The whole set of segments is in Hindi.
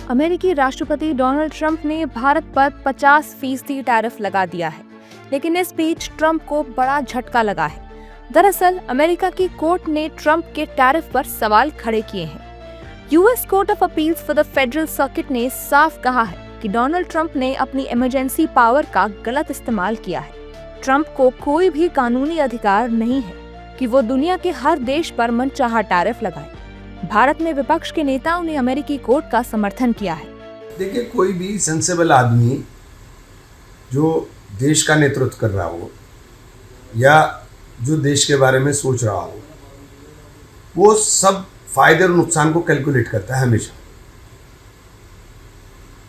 अमेरिकी राष्ट्रपति डोनाल्ड ट्रंप ने भारत पर 50% टैरिफ लगा दिया है, लेकिन इस बीच ट्रंप को बड़ा झटका लगा है। दरअसल अमेरिका की कोर्ट ने ट्रंप के टैरिफ पर सवाल खड़े किए हैं। US court of appeals for the federal circuit ने साफ कहा है कि डोनाल्ड ट्रंप ने अपनी इमरजेंसी पावर का गलत इस्तेमाल किया है। ट्रंप को कोई भी कानूनी अधिकार नहीं है कि वो दुनिया के हर देश पर मनचाहा टैरिफ लगाए। भारत में विपक्ष के नेताओं ने अमेरिकी कोर्ट का समर्थन किया है। देखिए, कोई भी सेंसेबल आदमी जो देश का नेतृत्व कर रहा हो या जो देश के बारे में सोच रहा हो, वो सब फायदे और नुकसान को कैलकुलेट करता है हमेशा।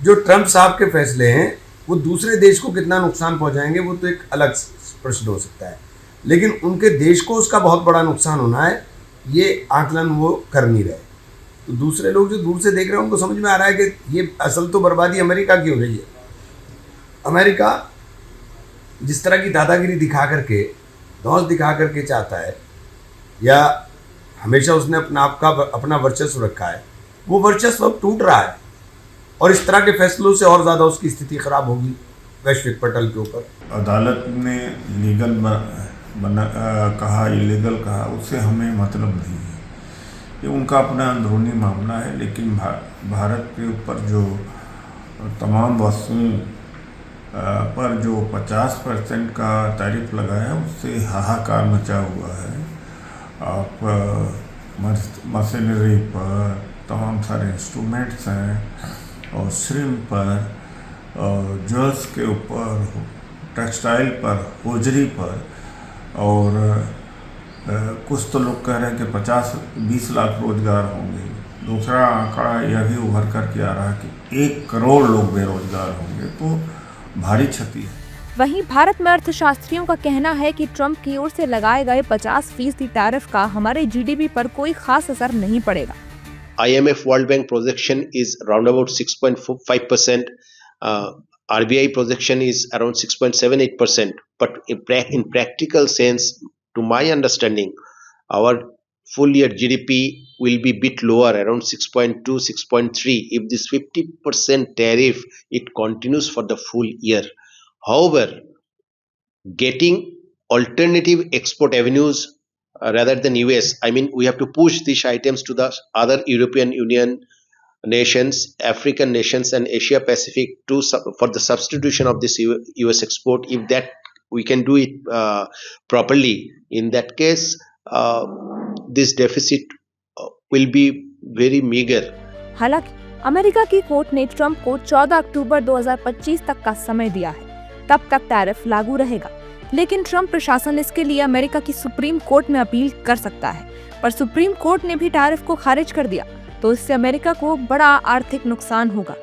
जो ट्रंप साहब के फैसले हैं वो दूसरे देश को कितना नुकसान पहुंचाएंगे वो तो एक अलग प्रश्न हो सकता है, लेकिन उनके देश को उसका बहुत बड़ा नुकसान होना है, ये आकलन वो कर नहीं रहे। तो दूसरे लोग जो दूर से देख रहे हैं उनको समझ में आ रहा है कि ये असल तो बर्बादी अमेरिका की हो रही है। अमेरिका जिस तरह की दादागिरी दिखा करके, धौंस दिखा करके चाहता है, या हमेशा उसने अपना वर्चस्व रखा है, वो वर्चस्व अब टूट रहा है और इस तरह के फैसलों से और ज़्यादा उसकी स्थिति खराब होगी वैश्विक पटल के ऊपर। अदालत ने लीगल कहा, इलीगल कहा, उससे हमें मतलब नहीं है। ये उनका अपना अंदरूनी मामला है, लेकिन भारत के ऊपर जो तमाम वस्तुओं पर जो 50% का टैरिफ लगाया है उससे हाहाकार मचा हुआ है। आप मशीनरी पर, तमाम सारे इंस्ट्रूमेंट्स हैं, और श्रिम्प पर, और ज्वेल्स के ऊपर, टेक्सटाइल पर, होजरी पर, और कुछ तो लोग कह रहे हैं कि 50-20 लाख रोजगार होंगे। दूसरा आंकड़ा यह भी उभर कर के आ रहा है कि 1 करोड़ लोग बेरोजगार होंगे, तो भारी क्षति है। वहीं भारत में अर्थशास्त्रियों का कहना है कि ट्रंप की ओर से लगाए गए 50% टैरिफ का हमारे जीडीपी पर कोई खास असर नहीं पड़ेगा। IMF World Bank projection is around about 6.5%. RBI projection is around 6.78%. But in practical sense, to my understanding, our full year GDP will be bit lower, around 6.2, 6.3. If this 50% tariff, it continues for the full year. However, getting alternative export avenues rather than US, I mean, we have to push these items to the other European Union nations, African nations, and Asia Pacific for the substitution of this US export. If that we can do it properly, in that case, this deficit will be very meager. हालांकि अमेरिका की कोर्ट ने ट्रंप को 14 अक्टूबर 2025 तक का समय दिया है, तब तक टैरिफ लागू रहेगा। लेकिन ट्रंप प्रशासन इसके लिए अमेरिका की सुप्रीम कोर्ट में अपील कर सकता है, पर सुप्रीम कोर्ट ने भी टैरिफ को खारिज कर दिया, तो इससे अमेरिका को बड़ा आर्थिक नुकसान होगा।